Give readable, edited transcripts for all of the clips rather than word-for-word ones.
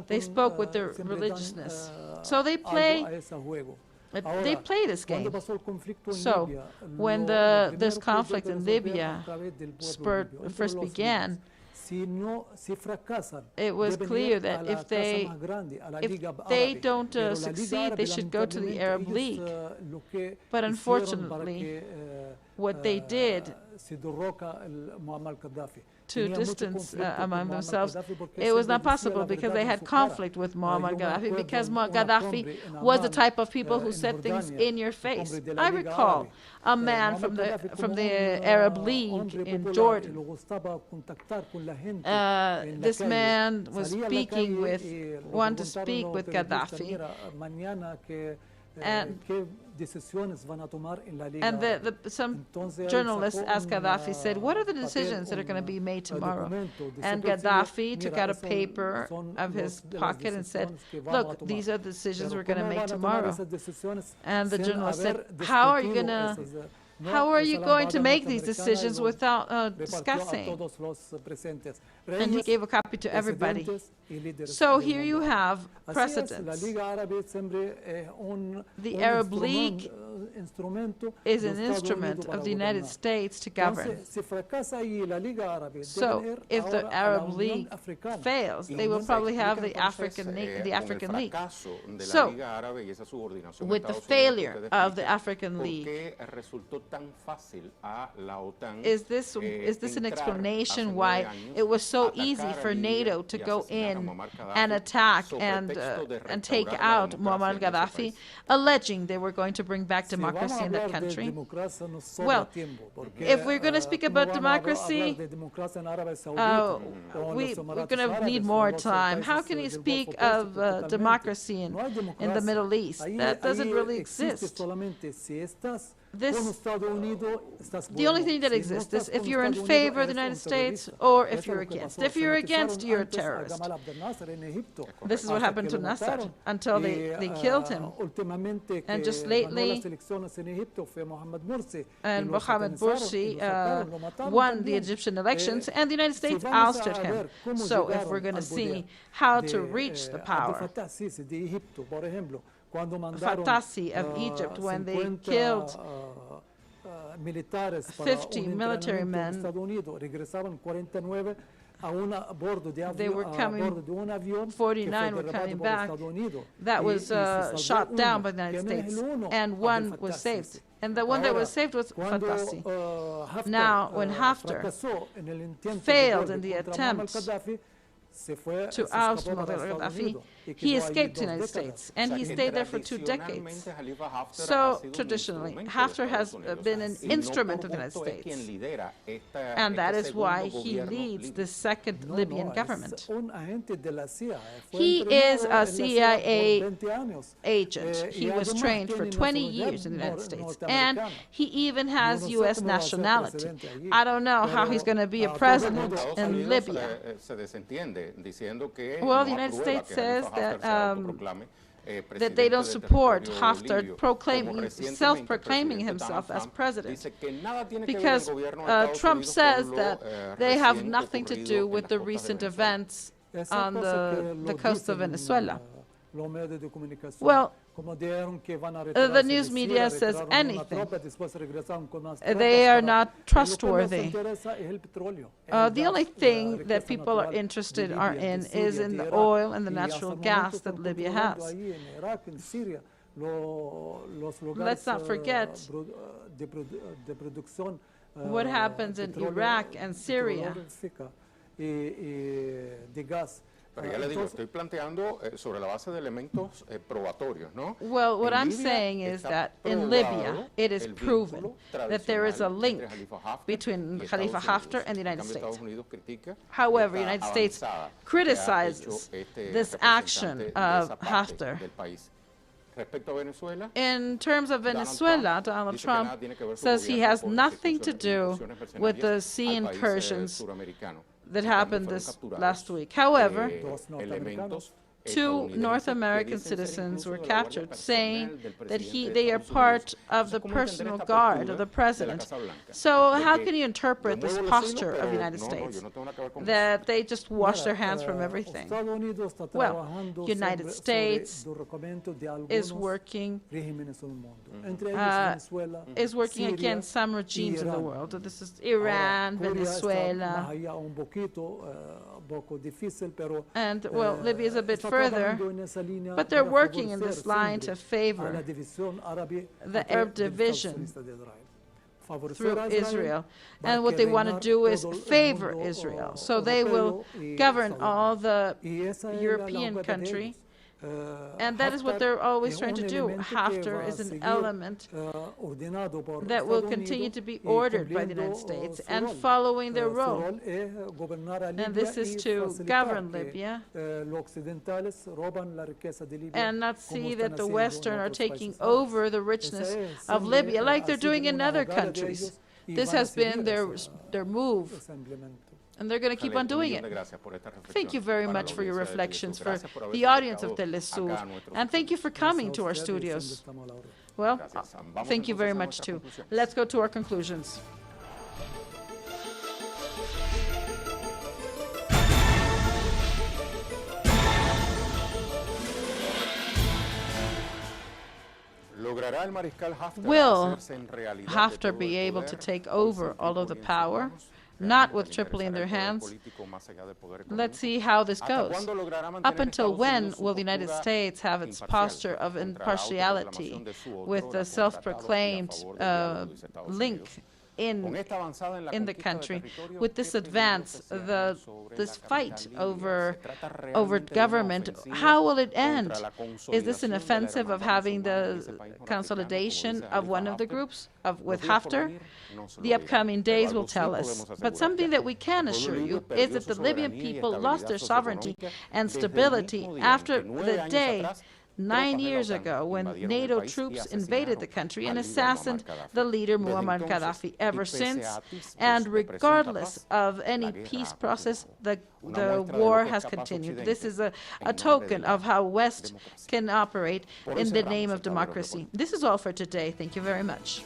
They spoke with their religiousness. So they play this game. So when this conflict in Libya first began, it was clear that if they don't succeed, they should go to the Arab League. But unfortunately, what they did to distance among themselves, it was not possible because they had conflict with Muammar Gaddafi, because Gaddafi was the type of people who said things in your face. I recall a man from the Arab League in Jordan. This man was wanted to speak with Gaddafi. And some journalists asked Gaddafi, said, what are the decisions that are going to be made tomorrow? And Gaddafi took out a paper of his pocket and said, look, these are the decisions we're going to make tomorrow. And the journalist said, how are you going to make these decisions without discussing? And he gave a copy to everybody. So here you have precedents. The Arab League is an instrument of the United States to govern. So if the Arab League fails, they will probably have the African League. So with the failure of the African League, is this an explanation why it was so easy for NATO to go in and attack and take out Muammar Gaddafi, alleging they were going to bring back democracy in that country? Well, if we're going to speak about democracy, we're going to need more time. How can you speak of democracy in the Middle East? That doesn't really exist. The only thing that exists is if you're in favor of the United States or if you're against. If you're against, you're a terrorist. This is what happened to Nasser until they killed him. And just lately, and Mohamed Morsi won the Egyptian elections, and the United States ousted him. So if we're going to see how to reach the power, Fattasi of Egypt, when they killed 50 military men, they were coming, 49 were coming back. That was shot down by the United States, and one was saved. And the one that was saved was Fattasi. Now, when Haftar failed in the attempt to oust Muammar Gaddafi, he escaped to the United States, and he stayed there for 2 decades. So, traditionally, Haftar has been an instrument of the United States, and that is why he leads the second Libyan government. He is a CIA agent. He was trained for 20 years in the United States, and he even has U.S. nationality. I don't know how he's going to be a president in Libya. Well, the United States says that they don't support Haftar self-proclaiming himself as president, because Trump says that they have nothing to do with the recent events on the coast of Venezuela. Well, the news media says anything. They are not trustworthy. The only thing that people are interested in is in the oil and the natural gas that Libya has. Let's not forget what happens in Iraq and Syria. Pero ya le digo, estoy planteando sobre la base de elementos probatorios, ¿no? Well, what I'm saying is that in Libya, it is proven that there is a link between Khalifa Haftar and the United States. However, the United States criticizes this action of Haftar. In terms of Venezuela, Donald Trump says he has nothing to do with the sea incursions that happened this last week. However, 2 North American citizens were captured, saying that they are part of the personal guard of the president. So how can you interpret this posture of the United States, that they just wash their hands from everything? Well, United States is working against some regimes in the world. This is Iran, Venezuela, and, well, Libya is a bit further, but they're working in this line to favor the Arab division through Israel. And what they want to do is favor Israel. So they will govern all the European country. And that is what they're always trying to do. Haftar is an element that will continue to be ordered by the United States and following their role. And this is to govern Libya and not see that the Western are taking over the richness of Libya like they're doing in other countries. This has been their move. And they're going to keep on doing it. Thank you very much for your reflections, for the audience of TeleSUR, and thank you for coming to our studios. Well, thank you very much, too. Let's go to our conclusions. Will Haftar be able to take over all of the power? Not with Tripoli in their hands. Let's see how this goes. Up until when will the United States have its posture of impartiality with the self-proclaimed link in the country? With this advance, this fight over government, how will it end? Is this an offensive of having the consolidation of one of the groups with Haftar? The upcoming days will tell us. But something that we can assure you is that the Libyan people lost their sovereignty and stability after the day 9 years ago when NATO troops invaded the country and assassinated the leader Muammar Gaddafi. Ever since, and regardless of any peace process, the war has continued. This is a token of how West can operate in the name of democracy. This is all for today. Thank you very much.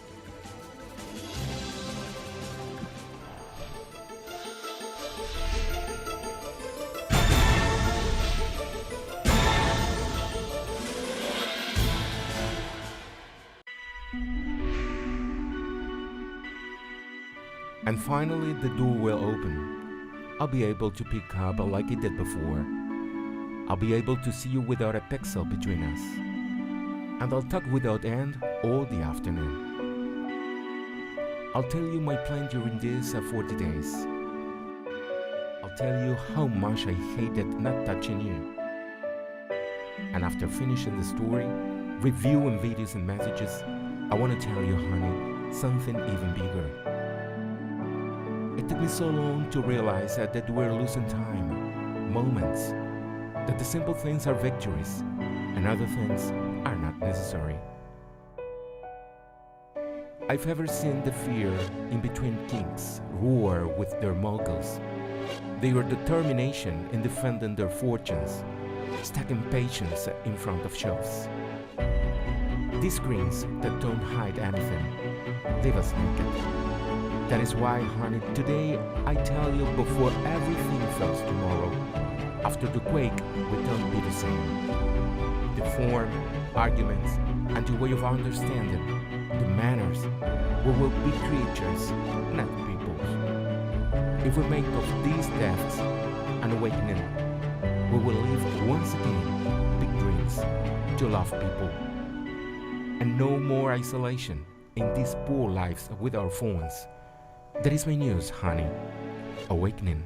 And finally, the door will open. I'll be able to pick up like I did before. I'll be able to see you without a pixel between us. And I'll talk without end all the afternoon. I'll tell you my plan during these 40 days. I'll tell you how much I hated not touching you. And after finishing the story, reviewing videos and messages, I want to tell you, honey, something even bigger. It took me so long to realize that we're losing time, moments, that the simple things are victories and other things are not necessary. I've ever seen the fear in between kings roar with their moguls, their determination in defending their fortunes, stacking patience in front of shelves. These screens that don't hide anything, leave us naked. That is why, honey, today I tell you before everything falls tomorrow. After the quake, we don't be the same. The form, arguments, and the way of understanding, the manners, we will be creatures, not peoples. If we make of these deaths an awakening, we will live once again big dreams to love people. And no more isolation in these poor lives with our phones. That is my news, honey. Awakening.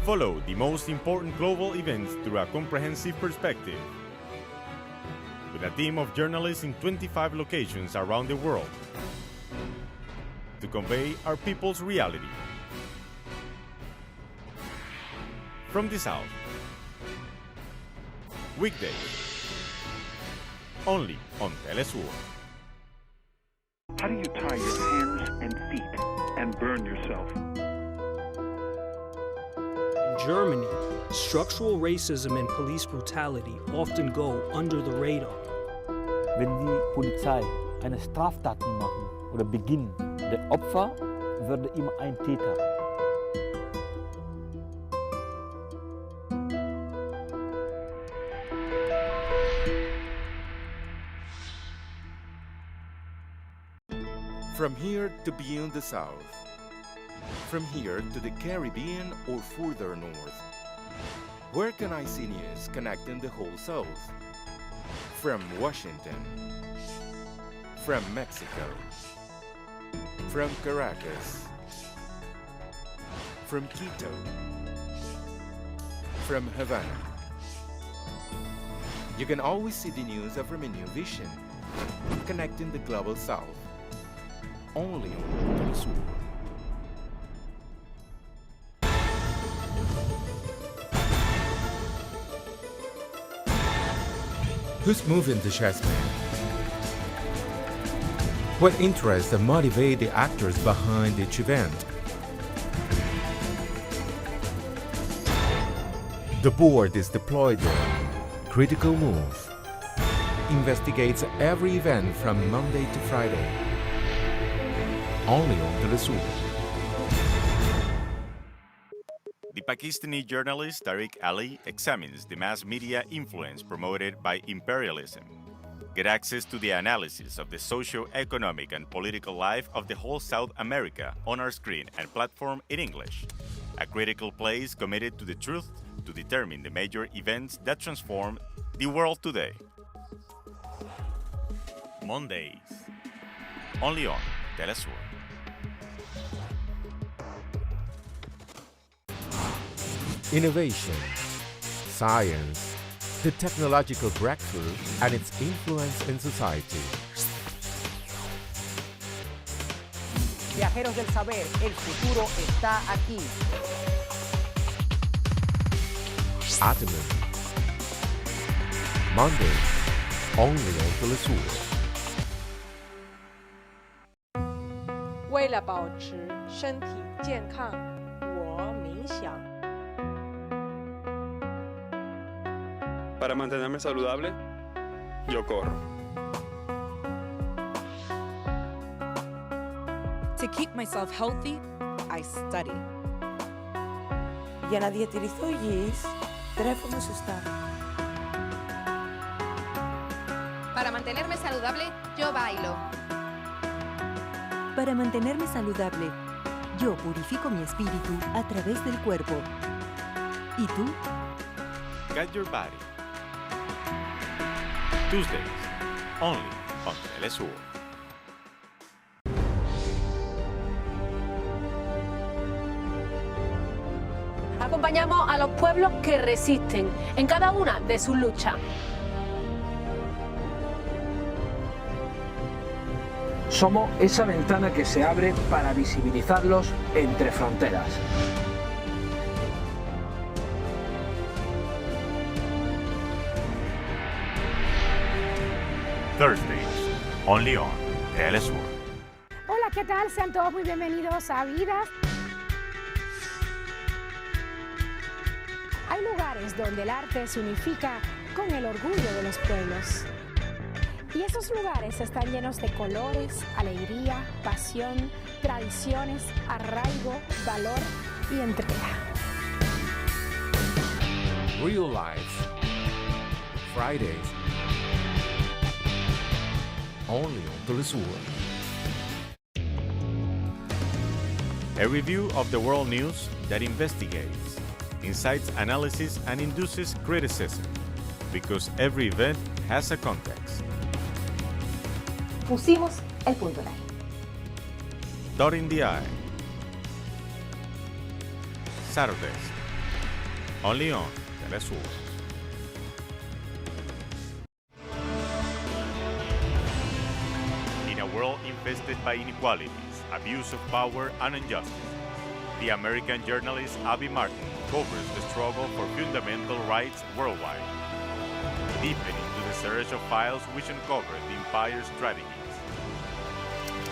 Follow the most important global events through a comprehensive perspective. With a team of journalists in 25 locations around the world to convey our people's reality. From the South. Weekdays. Only on TeleSUR. How do you tie your hands and feet and burn yourself? In Germany, structural racism and police brutality often go under the radar. Wenn die Polizei eine Straftat machen oder beginnen, der Opfer würde immer ein Täter. From here to beyond the South. From here to the Caribbean or further north. Where can I see news connecting the whole South? From Washington. From Mexico. From Caracas. From Quito. From Havana. You can always see the news from a new vision, connecting the global South. Only on TeleSUR. Who's moving the chessmen? What interests motivate the actors behind each event? The board is deployed there. Critical Move investigates every event from Monday to Friday. Only on TeleSUR. The Pakistani journalist Tariq Ali examines the mass media influence promoted by imperialism. Get access to the analysis of the socio-economic and political life of the whole South America on our screen and platform in English. A critical place committed to the truth to determine the major events that transform the world today. Mondays. Only on TeleSUR. Innovation, science, the technological breakthrough and its influence in society. Viajeros del saber, el futuro está aquí. Atomy. Monday, only on TeleSUR. 为了保持身体健康，我冥想。 Para mantenerme saludable, yo corro. To keep myself healthy, I study. Για να διατηρηθώ υγιής, τρέφομαι σωστά. Para mantenerme saludable, yo bailo. Para mantenerme saludable, yo purifico mi espíritu a través del cuerpo. ¿Y tú? Guide your body. Tuesdays, only on TeleSUR. Acompañamos a los pueblos que resisten en cada una de sus luchas. Somos esa ventana que se abre para visibilizarlos entre fronteras. Thursdays, only on TeleSUR. Hola, ¿qué tal? Sean todos muy bienvenidos a Vidas. Hay lugares donde el arte se unifica con el orgullo de los pueblos. Y esos lugares están llenos de colores, alegría, pasión, tradiciones, arraigo, valor y entrega. Real Life. Fridays. Only on TeleSUR. A review of the world news that investigates, incites analysis and induces criticism, because every event has a context. Pusimos el punto en la I. Dot in the I. Saturdays, only on TeleSUR. In a world infested by inequalities, abuse of power, and injustice, the American journalist Abby Martin covers the struggle for fundamental rights worldwide, deepening into the search of files which uncover the empire's strategies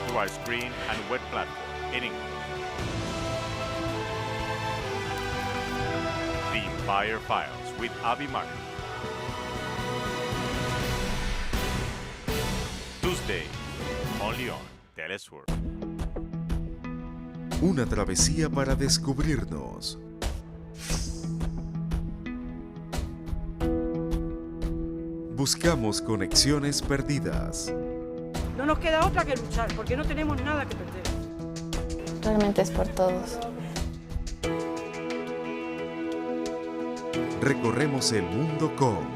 through our screen and web platform in English. The Empire Files with Abby Martin. Tuesday, only on TeleSUR. Una travesía para descubrirnos. Buscamos conexiones perdidas. No nos queda otra que luchar, porque no tenemos nada que perder. Realmente es por todos. Recorremos el mundo con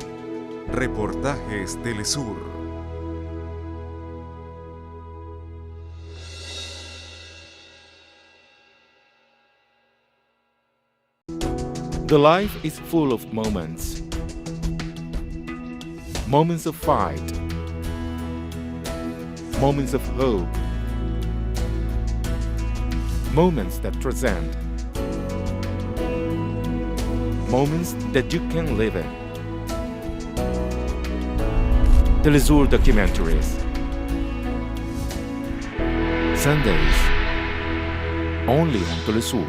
Reportajes TeleSUR. The life is full of moments. Moments of fight. Moments of hope. Moments that transcend. Moments that you can live in. TeleSUR documentaries. Sundays. Only on TeleSUR.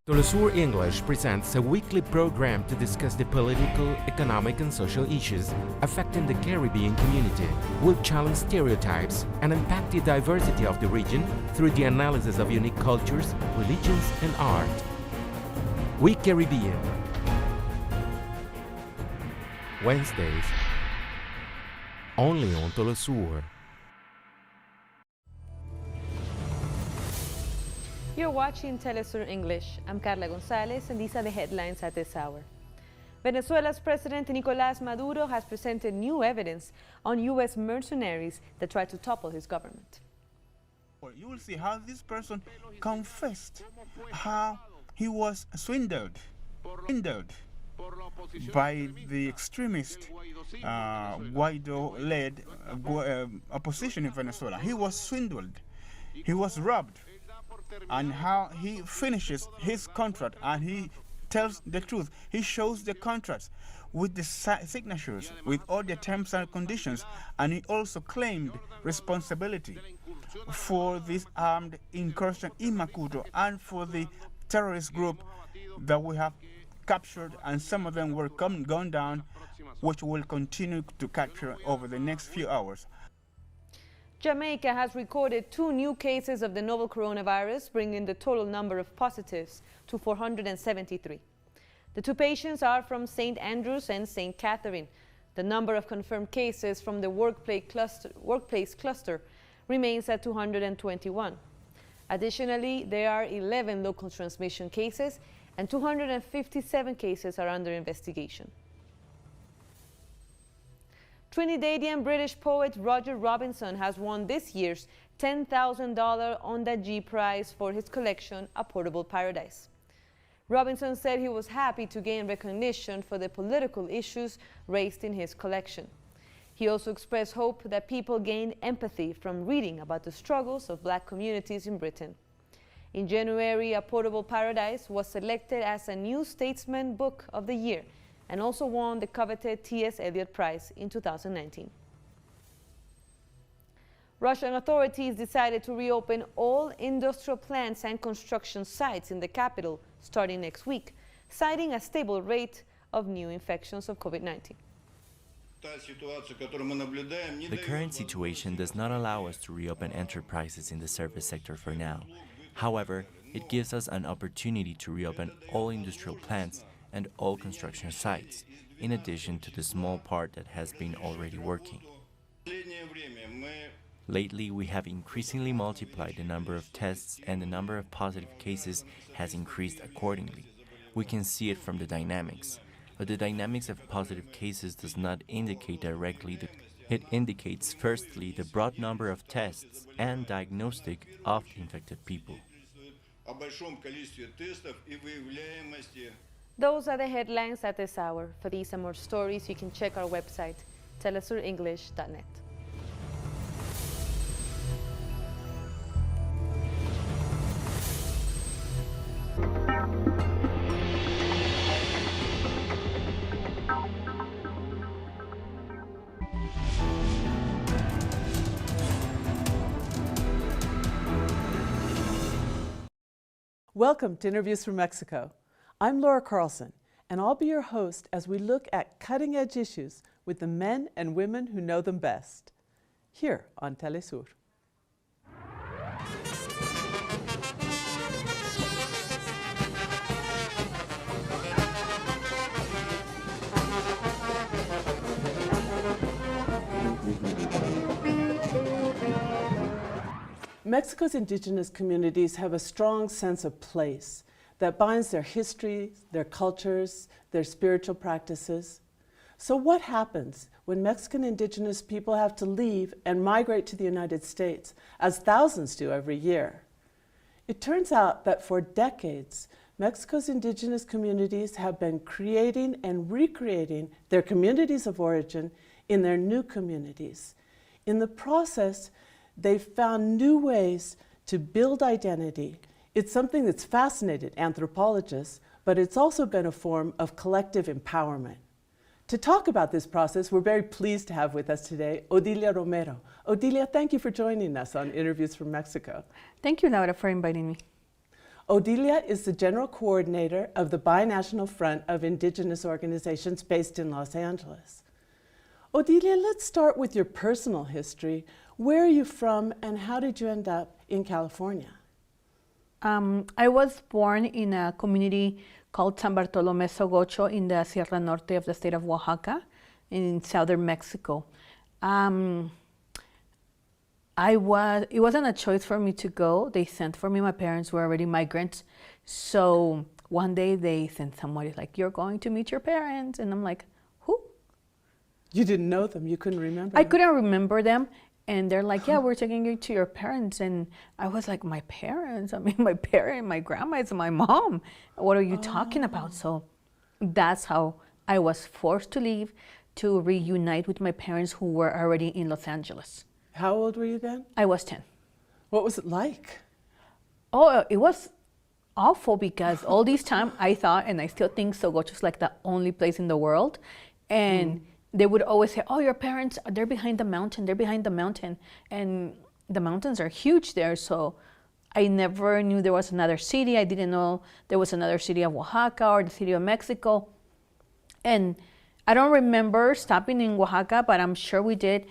TeleSUR English presents a weekly program to discuss the political, economic and social issues affecting the Caribbean community. We'll challenge stereotypes and unpack the diversity of the region through the analysis of unique cultures, religions and art. We Caribbean. Wednesdays. Only on TeleSUR. You're watching TeleSUR English. I'm Carla Gonzalez and these are the headlines at this hour. Venezuela's President Nicolás Maduro has presented new evidence on U.S. mercenaries that tried to topple his government. You will see how this person confessed how he was swindled by the extremist Guaido-led opposition in Venezuela. He was swindled, he was robbed, and how he finishes his contract and he tells the truth. He shows the contracts with the signatures, with all the terms and conditions, and he also claimed responsibility for this armed incursion in Macuto and for the terrorist group that we have captured, and some of them were gone down, which we'll continue to capture over the next few hours. Jamaica has recorded 2 new cases of the novel coronavirus, bringing the total number of positives to 473. The 2 patients are from St. Andrews and St. Catherine. The number of confirmed cases from the workplace cluster remains at 221. Additionally, there are 11 local transmission cases and 257 cases are under investigation. Trinidadian British poet Roger Robinson has won this year's $10,000 Onda Prize for his collection, A Portable Paradise. Robinson said he was happy to gain recognition for the political issues raised in his collection. He also expressed hope that people gain empathy from reading about the struggles of Black communities in Britain. In January, A Portable Paradise was selected as a New Statesman Book of the Year and also won the coveted T.S. Eliot Prize in 2019. Russian authorities decided to reopen all industrial plants and construction sites in the capital starting next week, citing a stable rate of new infections of COVID-19. The current situation does not allow us to reopen enterprises in the service sector for now. However, it gives us an opportunity to reopen all industrial plants and all construction sites, in addition to the small part that has been already working. Lately, we have increasingly multiplied the number of tests and the number of positive cases has increased accordingly. We can see it from the dynamics, but the dynamics of positive cases does not indicate directly it indicates firstly the broad number of tests and diagnostic of infected people. Those are the headlines at this hour. For these and more stories, you can check our website, telesurenglish.net. Welcome to Interviews from Mexico. I'm Laura Carlson, and I'll be your host as we look at cutting-edge issues with the men and women who know them best, here on TeleSUR. Mexico's indigenous communities have a strong sense of place that binds their history, their cultures, their spiritual practices. So what happens when Mexican indigenous people have to leave and migrate to the United States, as thousands do every year? It turns out that for decades, Mexico's indigenous communities have been creating and recreating their communities of origin in their new communities. In the process, they've found new ways to build identity. It's something that's fascinated anthropologists, but it's also been a form of collective empowerment. To talk about this process, we're very pleased to have with us today Odilia Romero. Odilia, thank you for joining us on Interviews from Mexico. Thank you, Laura, for inviting me. Odilia is the general coordinator of the Binational Front of Indigenous Organizations based in Los Angeles. Odilia, let's start with your personal history. Where are you from and how did you end up in California? I was born in a community called San Bartolome Sogocho in the Sierra Norte of the state of Oaxaca in southern Mexico. It wasn't a choice for me to go. They sent for me. My parents were already migrants. So one day they sent somebody like, you're going to meet your parents. And I'm like, who? You didn't know them? You couldn't remember I them? couldn't remember them. And they're like, yeah, we're taking you to your parents. And I was like, my parents? I mean, my grandma is my mom. What are you talking about? So that's how I was forced to leave to reunite with my parents who were already in Los Angeles. How old were you then? I was 10. What was it like? Oh, it was awful because all this time I thought, and I still think Sogocho's like the only place in the world. And they would always say, oh, your parents, they're behind the mountain, they're behind the mountain. And the mountains are huge there. So I never knew there was another city. I didn't know there was another city of Oaxaca or the city of Mexico. And I don't remember stopping in Oaxaca, but I'm sure we did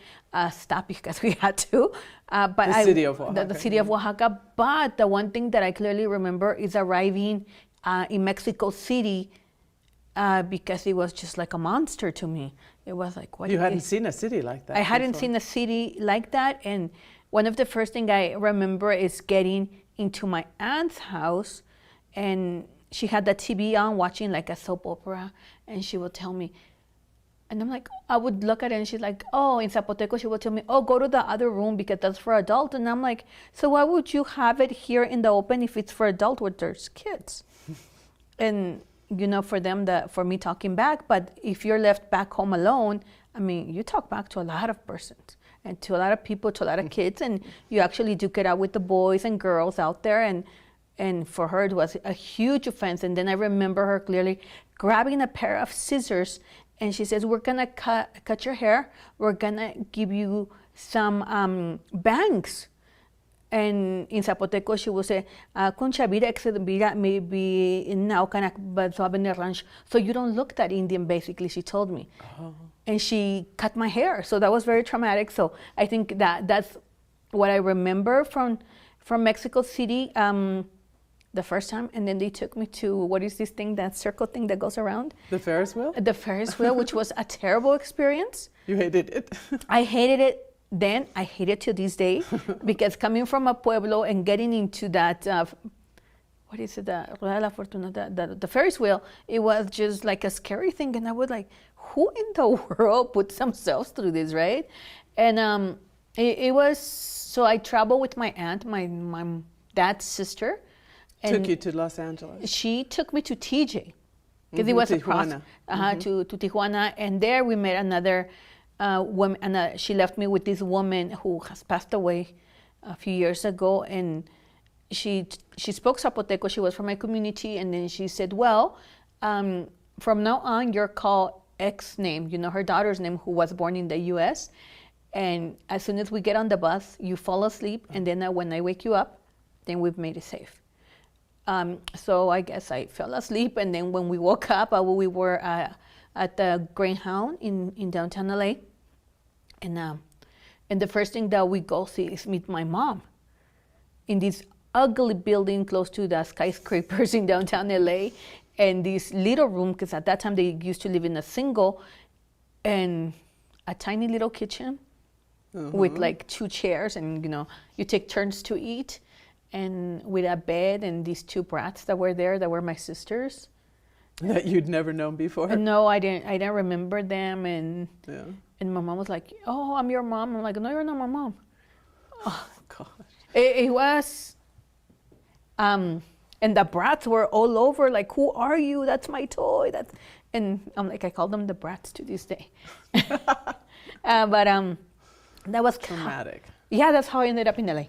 stop because we had to. The city of Oaxaca. The city of Oaxaca. But the one thing that I clearly remember is arriving in Mexico City because it was just like a monster to me. It was like, what? You hadn't seen a city like that. I hadn't seen a city like that. And one of the first things I remember is getting into my aunt's house, and she had the TV on watching like a soap opera, and she would tell me, and I'm like, I would look at it and she's like, oh, in Zapoteco, she would tell me, oh, go to the other room because that's for adult. And I'm like, so why would you have it here in the open if it's for adult where there's kids? And you know, for me talking back, but if you're left back home alone, I mean, you talk back to a lot of persons and to a lot of people, to a lot of kids, and you actually duke it out with the boys and girls out there. And for her, it was a huge offense. And then I remember her clearly grabbing a pair of scissors, and she says, we're gonna cut your hair. We're gonna give you some bangs. And in Zapoteco, she would say, so you don't look that Indian, basically, she told me. Oh. And she cut my hair. So that was very traumatic. So I think that's what I remember from Mexico City the first time. And then they took me to, what is this thing, that circle thing that goes around? The Ferris wheel? The Ferris wheel, which was a terrible experience. You hated it? I hated it. Then I hate it to this day because coming from a pueblo and getting into that, what is it, the Rueda de la Fortuna, the Ferris wheel, it was just like a scary thing. And I was like, who in the world puts themselves through this, right? And it was, so I traveled with my aunt, my dad's sister, Took you to Los Angeles. She took me to TJ, because it was across to Tijuana, and there we met another woman, and she left me with this woman who has passed away a few years ago, and she spoke Zapoteco. She was from my community, and then she said, well, from now on, you're called X name, you know, her daughter's name, who was born in the U.S., and as soon as we get on the bus, you fall asleep, and then when I wake you up, then we've made it safe. So I guess I fell asleep, and then when we woke up, we were at the Greyhound in downtown LA, and the first thing that we go see is meet my mom in this ugly building close to the skyscrapers in downtown LA, and this little room, because at that time they used to live in a single, and a tiny little kitchen with like 2 chairs, and you know, you take turns to eat, and with a bed, and these 2 brats that were there that were my sisters. That you'd never known before? No, I didn't remember them, and my mom was like, oh, I'm your mom. I'm like, no, you're not my mom. Oh, gosh. It was, and the brats were all over, like, who are you? That's my toy. And I'm like, I call them the brats to this day. But that was traumatic. Yeah, that's how I ended up in LA.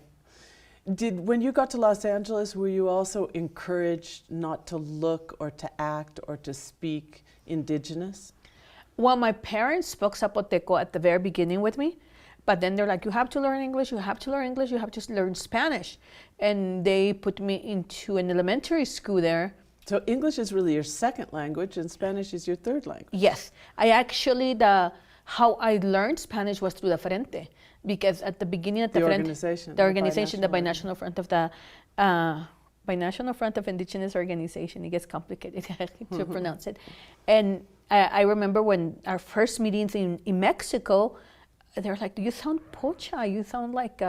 When you got to Los Angeles, were you also encouraged not to look or to act or to speak indigenous? Well, my parents spoke Zapoteco at the very beginning with me, but then they're like, you have to learn English, you have to learn English, you have to learn Spanish. And they put me into an elementary school there. So English is really your second language and Spanish is your third language? Yes. I actually, how I learned Spanish was through the Frente, because at the beginning of the organization, the Binational Front of the Binational Front of Indigenous Organization, it gets complicated to pronounce it. And I remember when our first meetings in Mexico, they were like, you sound pocha, you sound like,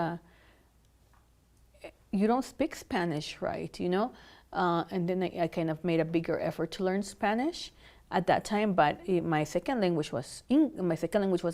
you don't speak Spanish right, you know? And then I kind of made a bigger effort to learn Spanish at that time, but my second language was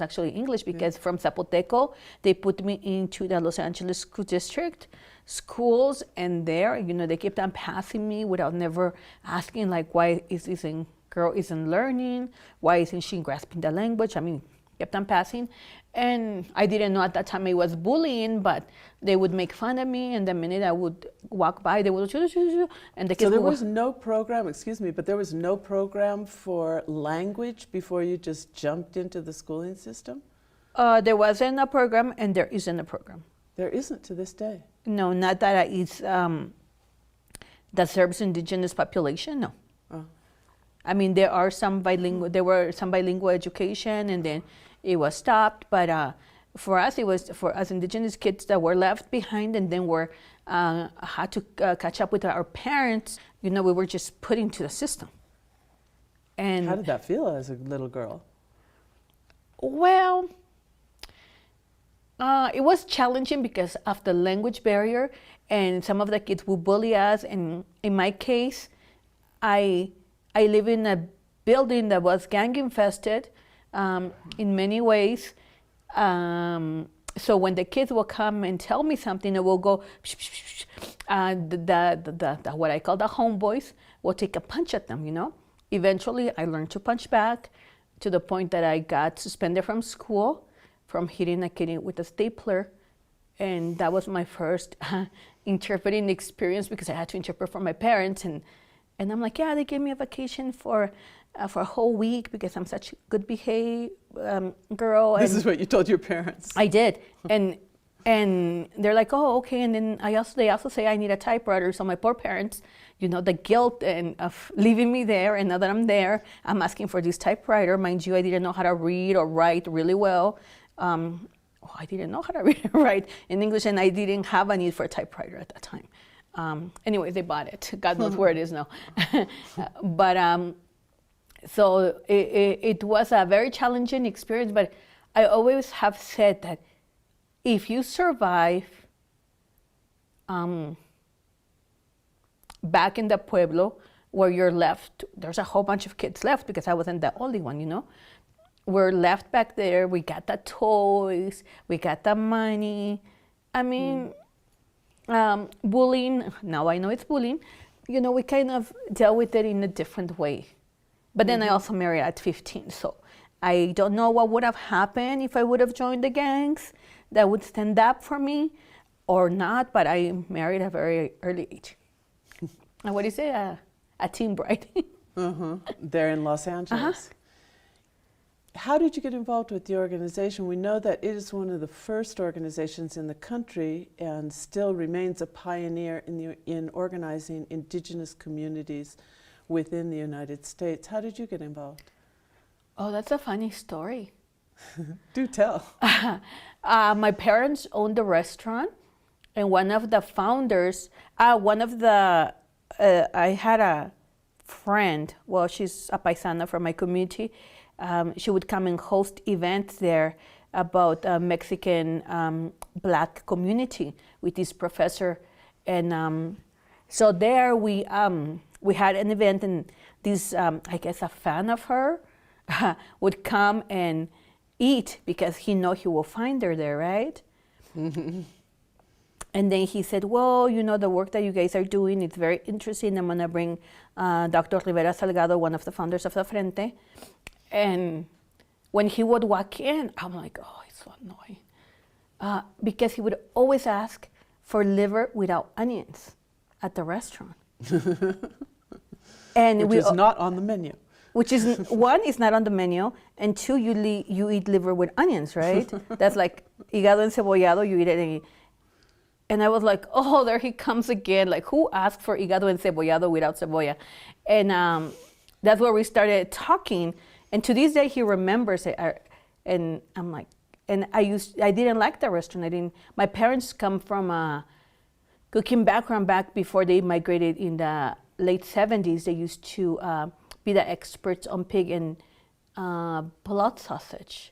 actually English, because from Zapoteco they put me into the Los Angeles School District schools, and there, you know, they kept on passing me without never asking, like, why is this girl isn't learning? Why isn't she grasping the language? I mean, kept on passing, and I didn't know at that time it was bullying, but they would make fun of me, and the minute I would walk by, they would and the kids. So there was no program, excuse me, but there was no program for language before you just jumped into the schooling system? There wasn't a program, and there isn't a program. There isn't to this day? No, not that it's that serves indigenous population, no. Oh. I mean, there were some bilingual education, and then it was stopped. But for us, it was for us indigenous kids that were left behind, and then had to catch up with our parents. You know, we were just put into the system. And how did that feel as a little girl? Well, it was challenging because of the language barrier, and some of the kids would bully us. And in my case, I live in a building that was gang infested in many ways. So when the kids will come and tell me something, it will go, what I call the homeboys will take a punch at them, you know. Eventually, I learned to punch back to the point that I got suspended from school from hitting a kid with a stapler. And that was my first interpreting experience, because I had to interpret for my parents. And I'm like, yeah, they gave me a vacation for a whole week because I'm such a good behaved girl. This is what you told your parents? I did. And they're like, oh, okay. And then they also say I need a typewriter. So my poor parents, you know, the guilt of leaving me there, and now that I'm there, I'm asking for this typewriter. Mind you, I didn't know how to read or write really well. I didn't know how to read or write in English, and I didn't have a need for a typewriter at that time. Anyway, they bought it. God knows where it is now. But so it was a very challenging experience, but I always have said that if you survive back in the pueblo where you're left, there's a whole bunch of kids left because I wasn't the only one, you know. We're left back there, we got the toys, we got the money. I mean, Bullying, now I know it's bullying, you know, we kind of dealt with it in a different way. But then I also married at 15, so I don't know what would have happened if I would have joined the gangs that would stand up for me or not, but I married at a very early age. And what do you say? A teen bride. There in Los Angeles. How did you get involved with the organization? We know that it is one of the first organizations in the country and still remains a pioneer in organizing indigenous communities within the United States. How did you get involved? Oh, that's a funny story. Do tell. My parents owned a restaurant, and one of the founders, I had a friend, well, she's a paisana from my community. She would come and host events there about Mexican Black community with this professor. And so there we had an event, and this, I guess a fan of her would come and eat because he know he will find her there, right? And then he said, well, you know, the work that you guys are doing, it's very interesting. I'm gonna bring Dr. Rivera Salgado, one of the founders of the Frente. And when he would walk in, I'm like, oh, it's so annoying. Because he would always ask for liver without onions at the restaurant. And which is not on the menu. Which is, one, is not on the menu, and two, you eat liver with onions, right? That's like hígado encebollado, you eat it. And I was like, oh, there he comes again. Like, who asked for hígado encebollado without cebolla? And that's where we started talking. And to this day, he remembers it. And I'm like, and I didn't like the restaurant. My parents come from a cooking background back before they migrated in the late 70s. They used to be the experts on pig and blood sausage.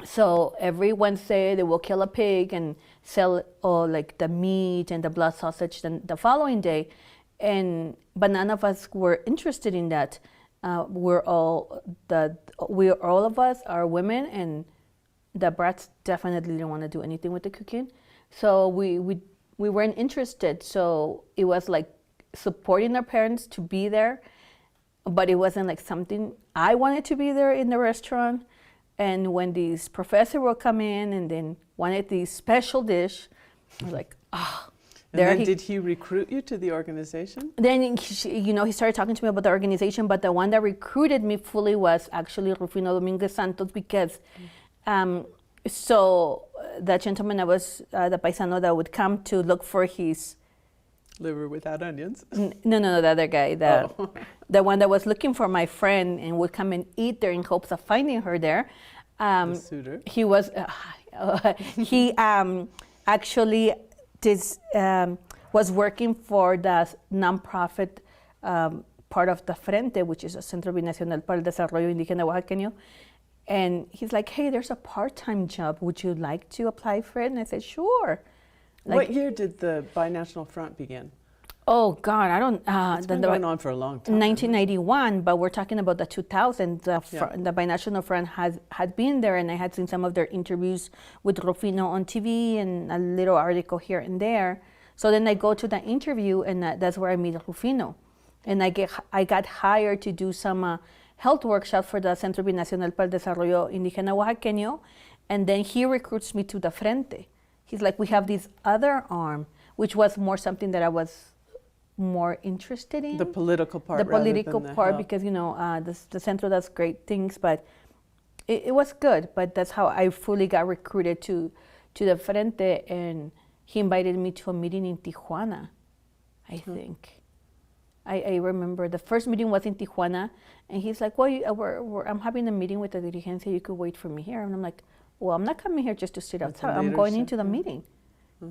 So every Wednesday they will kill a pig and sell like the meat and the blood sausage the following day. But none of us were interested in that. All of us are women, and the brats definitely didn't want to do anything with the cooking. So we weren't interested. So it was like supporting our parents to be there, but it wasn't like something I wanted to be there in the restaurant. And when these professor will come in and then wanted this special dish, I was like, oh. And then did he recruit you to the organization? Then, he started talking to me about the organization, but the one that recruited me fully was actually Rufino Dominguez Santos, because so the gentleman that was the paisano that would come to look for his liver without onions? No, the other guy, the one that was looking for my friend and would come and eat there in hopes of finding her there. The suitor. He was, he actually was working for the nonprofit part of the Frente, which is a Centro Binacional para el Desarrollo Indígena Oaxaqueño. And he's like, hey, there's a part-time job. Would you like to apply for it? And I said, sure. What year did the Binational Front begin? Oh, God, I don't... it's been going on for a long time. 1991, but we're talking about the 2000s. The Binational Front had been there, and I had seen some of their interviews with Rufino on TV and a little article here and there. So then I go to the interview, and that's where I meet Rufino. And I got hired to do some health workshop for the Centro Binacional para el Desarrollo Indígena Oaxaqueño, and then he recruits me to the Frente. He's like, we have this other arm, which was more something that I was more interested in. The political part. The political part, because the Centro does great things, but it was good. But that's how I fully got recruited to the Frente, and he invited me to a meeting in Tijuana, I think. I remember the first meeting was in Tijuana, and he's like, well, I'm having a meeting with the dirigencia, you could wait for me here. And I'm like, well, I'm not coming here just to sit outside. I'm going into the meeting.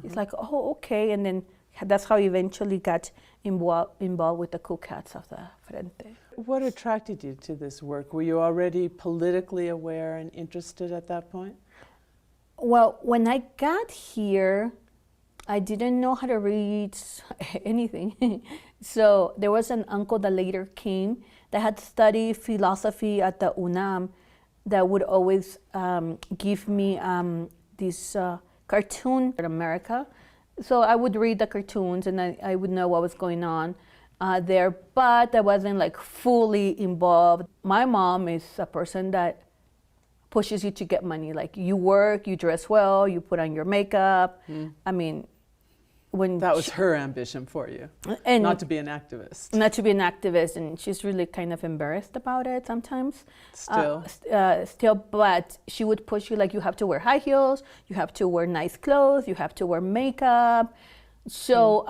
He's like, oh, okay. And then that's how he eventually got involved with the Cool Cats of the Frente. What attracted you to this work? Were you already politically aware and interested at that point? Well, when I got here, I didn't know how to read anything. So there was an uncle that later came that had studied philosophy at the UNAM that would always give me this cartoon in America So I would read the cartoons and I would know what was going on there, but I wasn't like fully involved. My mom is a person that pushes you to get money. Like you work, you dress well, you put on your makeup. I mean, when that was her ambition for you, and not to be an activist. Not to be an activist, and she's really kind of embarrassed about it sometimes. Still, but she would push you like you have to wear high heels, you have to wear nice clothes, you have to wear makeup. So